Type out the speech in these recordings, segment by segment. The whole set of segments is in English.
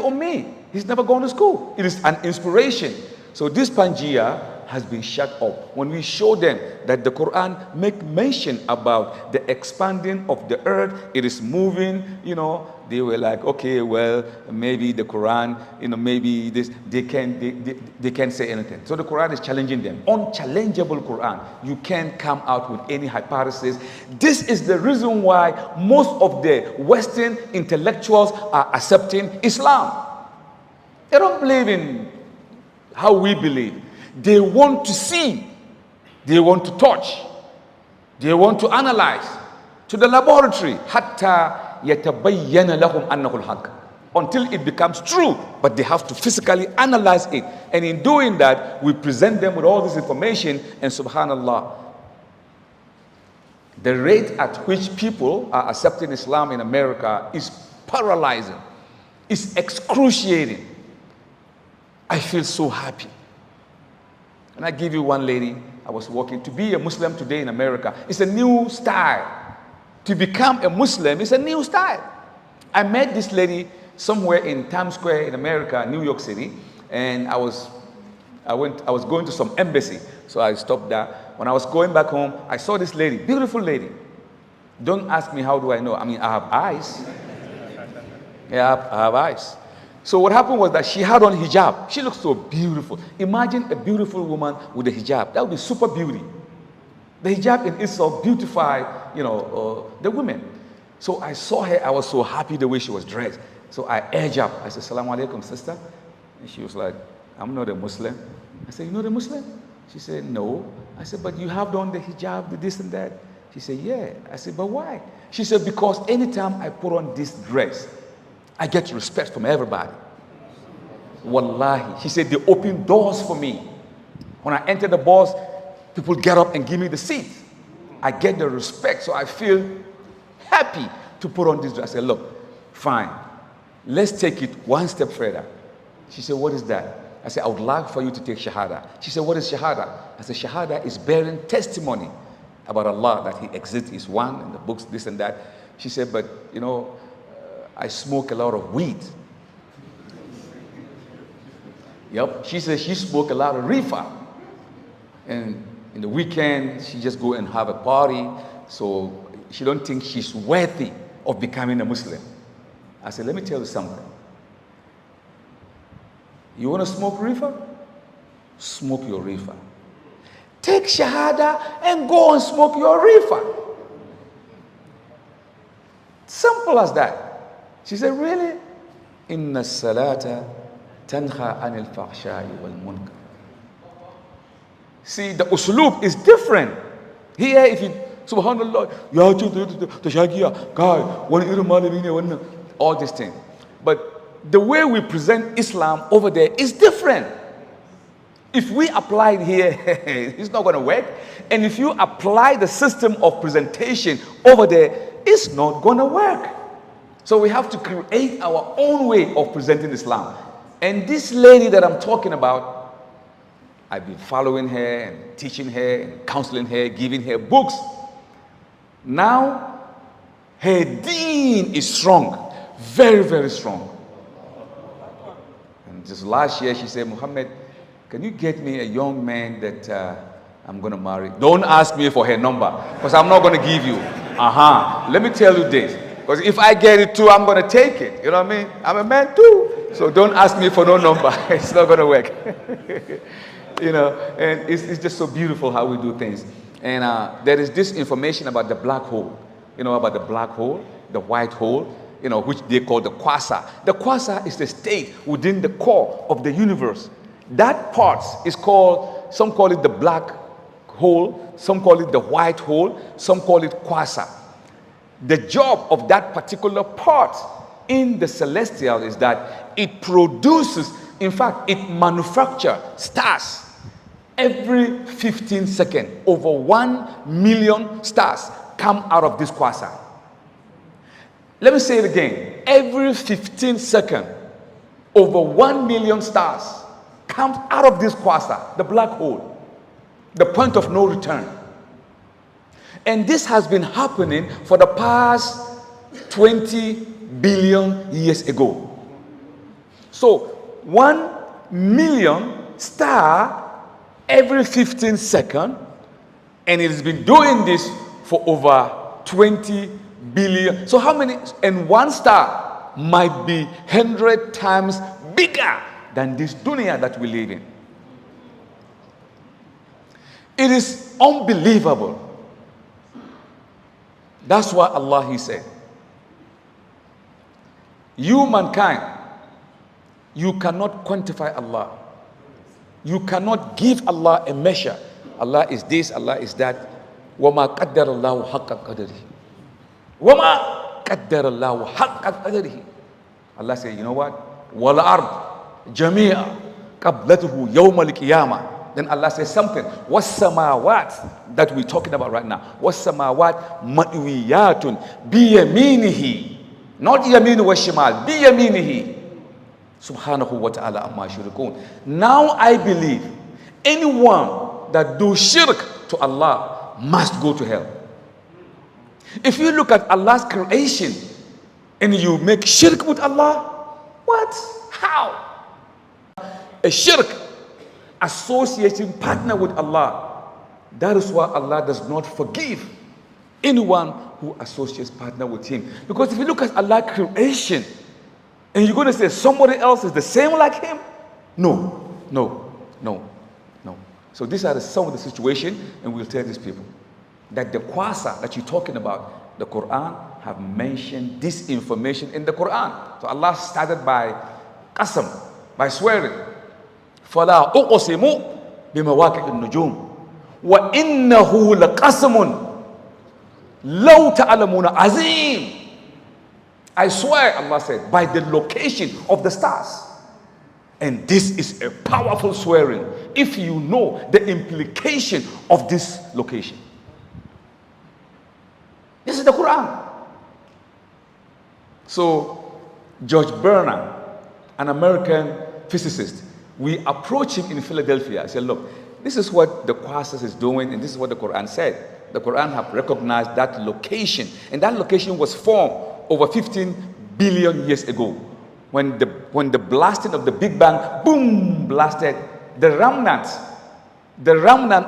on me. He's never gone to school. It is an inspiration. So this Pangea has been shut up. When we show them that the Quran make mention about the expanding of the earth, it is moving, they were like, okay, well, maybe the Quran, maybe this, they can't say anything. So the Quran is challenging them. Unchallengeable Quran. You can't come out with any hypothesis. This is the reason why most of the Western intellectuals are accepting Islam. They don't believe in how we believe. They want to see, they want to touch, they want to analyze. To the laboratory, hatta yatabayyana lahum annahu al-haq, until it becomes true, but they have to physically analyze it. And in doing that, we present them with all this information, and subhanallah, the rate at which people are accepting Islam in America is paralyzing. It's excruciating. I feel so happy. And I give you one lady, I was working. To be a Muslim today in America, it's a new style. To become a Muslim is a new style. I met this lady somewhere in Times Square in America, New York City, and I was going to some embassy, so I stopped there. When I was going back home, I saw this lady, beautiful lady. Don't ask me how do I know. I mean, I have eyes. Yeah, I have eyes. So what happened was that she had on hijab. She looked so beautiful. Imagine a beautiful woman with a hijab. That would be super beauty. The hijab in itself beautified, the women. So I saw her. I was so happy the way she was dressed. So I edged up. I said, "Salaam alaikum, sister." And she was like, "I'm not a Muslim." I said, "You're not a Muslim?" She said, "No." I said, "But you have on the hijab, the this and that." She said, "Yeah." I said, "But why?" She said, "Because anytime I put on this dress, I get respect from everybody." Wallahi. She said, "They open doors for me. When I enter the bus, people get up and give me the seat. I get the respect, so I feel happy to put on this dress." I said, "Look, fine. Let's take it one step further." She said, "What is that?" I said, "I would like for you to take Shahada." She said, "What is Shahada?" I said, "Shahada is bearing testimony about Allah, that He exists, is one, and the books, this and that." She said, "But, I smoke a lot of weed." Yep. She said she smoked a lot of reefer. And in the weekend, she just go and have a party. So she don't think she's worthy of becoming a Muslim. I said, "Let me tell you something. You want to smoke reefer? Smoke your reefer. Take Shahada and go and smoke your reefer." Simple as that. She said, "Really?" Inna salata tanha anil fahsha'i wal munkar. See, the uslub is different. Here, if you, subhanallah, all these things. But the way we present Islam over there is different. If we apply it here, it's not going to work. And if you apply the system of presentation over there, it's not going to work. So we have to create our own way of presenting Islam. And this lady that I'm talking about, I've been following her and teaching her and counseling her, giving her books. Now, her deen is strong, very, very strong. And just last year, she said, "Mohammed, can you get me a young man that I'm going to marry?" Don't ask me for her number, because I'm not going to give you. Let me tell you this. Because if I get it too, I'm going to take it. You know what I mean? I'm a man too. So don't ask me for no number. It's not going to work. And it's just so beautiful how we do things. And there is this information about the black hole. About the black hole, the white hole, which they call the quasar. The quasar is the state within the core of the universe. That part is called, some call it the black hole, some call it the white hole, some call it quasar. The job of that particular part in the celestial is that it produces, in fact, it manufactures stars. Every 15 seconds, over 1 million stars come out of this quasar. Let me say it again. Every 15 seconds, over 1 million stars come out of this quasar, the black hole, the point of no return. And this has been happening for the past 20 billion years ago. So 1 million star every 15 seconds, and it has been doing this for over 20 billion. So how many? And one star might be 100 times bigger than this dunya that we live in. It is unbelievable. That's why Allah, He said, you mankind, you cannot quantify Allah. You cannot give Allah a measure. Allah is this, Allah is that. وَمَا قَدَّرَ اللَّهُ حَقَّ قَدَرِهِ وَمَا قَدَّرَ اللَّهُ حَقَّ قَدَرِهِ. Allah said, you know what? وَالْأَرْض جَمِيعًا قَبْلَتُهُ يَوْمَ الْقِيَامَةِ. Then Allah says something. وَالسَّمَاوَاتِ that we're talking about right now. وَالسَّمَاوَاتِ مَطْوِيَّاتٌ بِيَمِينِهِ. Not yameen wa shimal, biyaminihi. Subhanahu wa ta'ala amma yushrikun. Now I believe anyone that do shirk to Allah must go to hell. If you look at Allah's creation and you make shirk with Allah, what? How? A shirk, associating partner with Allah. That is why Allah does not forgive anyone who associates partner with Him. Because if you look at Allah's creation and you're going to say somebody else is the same like Him, no. So these are some of the situations, and we'll tell these people that the qasa that you're talking about, the Quran have mentioned this information in the Quran. So Allah started by qasam, by swearing. فَلَا أُقْسِمُ بِمَوَاقِعِ النُّجُومِ وَإِنَّهُ لَقَسَمٌ لَوْ تَعْلَمُونَ عَظِيمٌ. I swear, Allah said, by the location of the stars. And this is a powerful swearing if you know the implication of this location. This is the Quran. So George Bernard, an American physicist, we approached him in Philadelphia. I said, look, this is what the Qasas is doing, and this is what the Quran said. The Quran have recognized that location, and that location was formed over 15 billion years ago. When the blasting of the Big Bang, boom, blasted, the remnant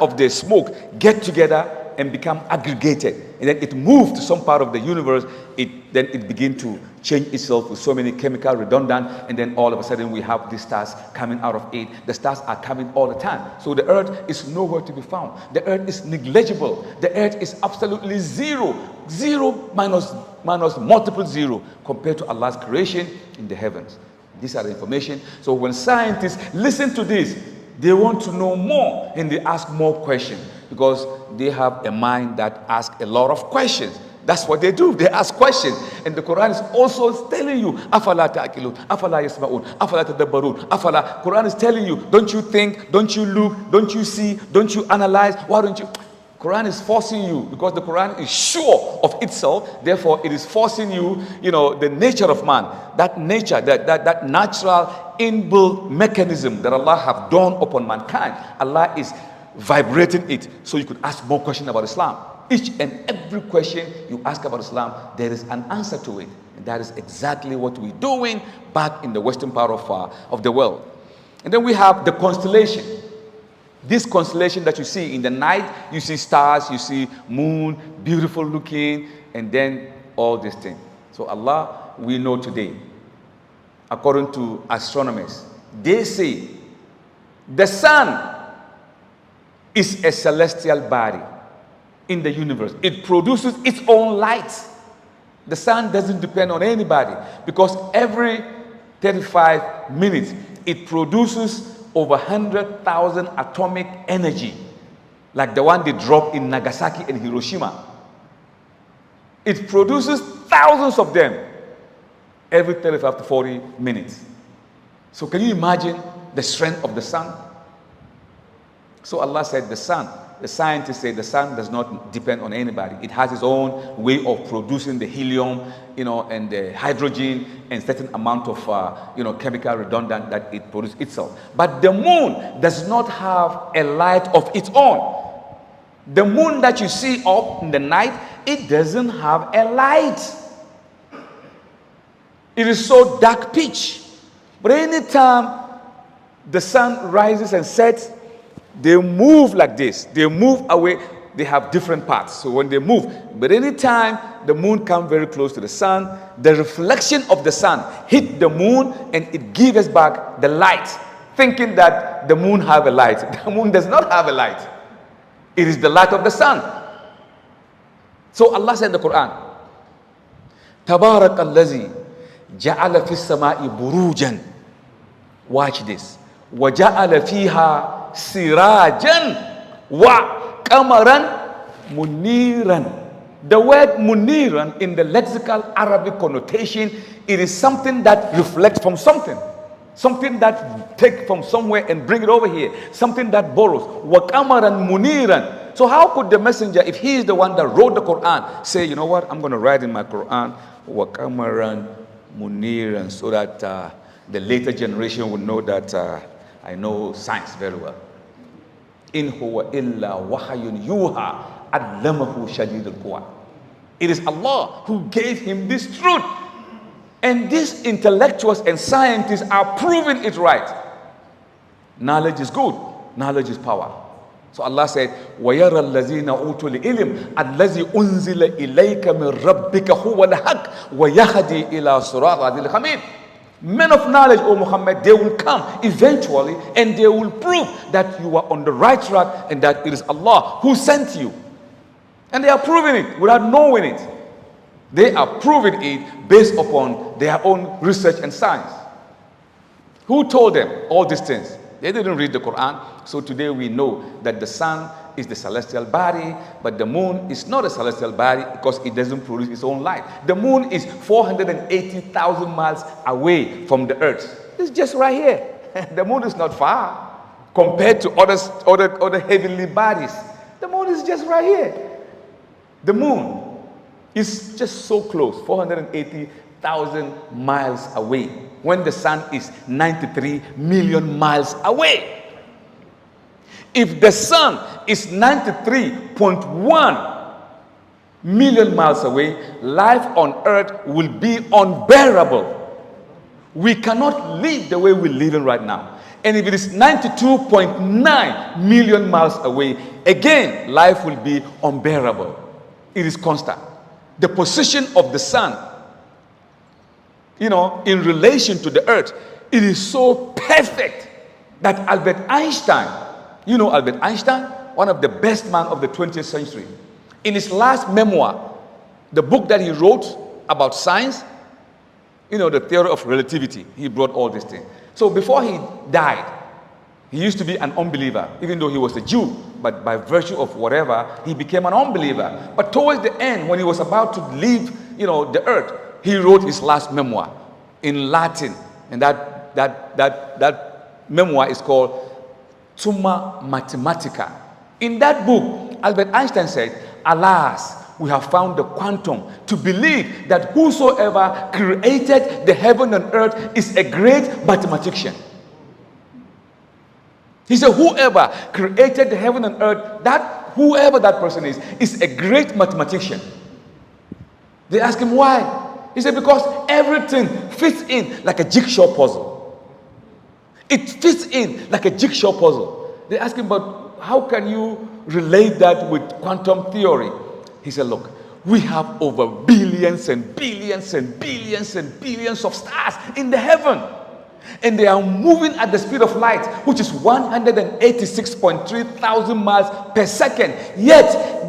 of the smoke get together and become aggregated, and then it moved to some part of the universe. Then it began to change itself with so many chemical redundant, and then all of a sudden we have these stars coming out of it. The stars are coming all the time. So the earth is nowhere to be found. The earth is negligible. The earth is absolutely zero. Zero minus multiple zero compared to Allah's creation in the heavens. These are the information. So when scientists listen to this, they want to know more and they ask more questions because they have a mind that asks a lot of questions. That's what they do. They ask questions. And the Quran is also telling you, Afala ta'akilun, Afala yasma'un, Afala tadabbarun, Afala. Quran is telling you, don't you think, don't you look, don't you see, don't you analyze, why don't you? Quran is forcing you because the Quran is sure of itself. Therefore, it is forcing you, the nature of man, that nature, that natural inbuilt mechanism that Allah have done upon mankind. Allah is vibrating it so you could ask more questions about Islam. Each and every question you ask about Islam, there is an answer to it. And that is exactly what we're doing back in the western part of the world. And then we have the constellation. This constellation that you see in the night, you see stars, you see moon, beautiful looking, and then all these things. So Allah, we know today, according to astronomers, they say the sun is a celestial body in the universe. It produces its own light. The sun doesn't depend on anybody because every 35 minutes it produces over 100,000 atomic energy, like the one they dropped in Nagasaki and Hiroshima. It produces thousands of them every 35 to 40 minutes. So can you imagine the strength of the sun? So Allah said the sun, the scientists say the sun does not depend on anybody. It has its own way of producing the helium, and the hydrogen and certain amount of, chemical redundant that it produces itself. But the moon does not have a light of its own. The moon that you see up in the night, it doesn't have a light. It is so dark pitch. But anytime the sun rises and sets, they move like this. They move away. They have different paths. So when they move, but anytime the moon comes very close to the sun, the reflection of the sun hit the moon and it gives us back the light, thinking that the moon have a light. The moon does not have a light. It is the light of the sun. So Allah said in the Quran, Tabarak allazi ja'ala fis sama'i burujan. Watch this. Wa ja'ala fiha sirajan wa qamaran muniran. The word muniran in the lexical Arabic connotation, it is something that reflects from something. Something that take from somewhere and bring it over here. Something that borrows. Wa qamaran muniran. So how could the messenger, if he is the one that wrote the Quran, say, you know what, I'm going to write in my Quran, wa qamaran muniran, so that the later generation will know that I know science very well. In huwa illa wahayun yuha allamahu shadidul quwa. It is Allah who gave him this truth. And these intellectuals and scientists are proving it right. Knowledge is good. Knowledge is power. So Allah said, وَيَرَى الَّذِينَ أُوتُوا الْعِلْمَ الَّذِي أُنزِلَ إِلَيْكَ مِنْ رَبِّكَ هُوَ الْحَقُّ وَيَهْدِي إِلَى صِرَاطٍ الْحَمِيدٍ. Men of knowledge, O Muhammad, they will come eventually and they will prove that you are on the right track and that it is Allah who sent you. And they are proving it without knowing it. They are proving it based upon their own research and science. Who told them all these things? They didn't read the Quran. So today we know that the sun is the celestial body, but the moon is not a celestial body because it doesn't produce its own light. The moon is 480,000 miles away from the earth. It's just right here. The moon is not far compared to other heavenly bodies. The moon is just right here. The moon is just so close, 480,000 miles away, when the sun is 93 million miles away. If the sun is 93.1 million miles away, life on earth will be unbearable. We cannot live the way we're living right now. And if it is 92.9 million miles away, again, life will be unbearable. It is constant. The position of the sun, in relation to the earth, it is so perfect that Albert Einstein, Albert Einstein, one of the best men of the 20th century, in his last memoir, the book that he wrote about science, the theory of relativity, he brought all these things. So before he died, he used to be an unbeliever, even though he was a Jew, but by virtue of whatever, he became an unbeliever. But towards the end, when he was about to leave, the earth, he wrote his last memoir in Latin, and that memoir is called Summa Mathematica. In that book, Albert Einstein said, alas, we have found the quantum to believe that whosoever created the heaven and earth is a great mathematician. He said, whoever created the heaven and earth, whoever that person is a great mathematician. They asked him why. He said, because everything fits in like a jigsaw puzzle. It fits in like a jigsaw puzzle. They asked him, but how can you relate that with quantum theory? He said, look, we have over billions and billions and billions and billions of stars in the heaven. And they are moving at the speed of light, which is 186.3 thousand miles per second. Yet,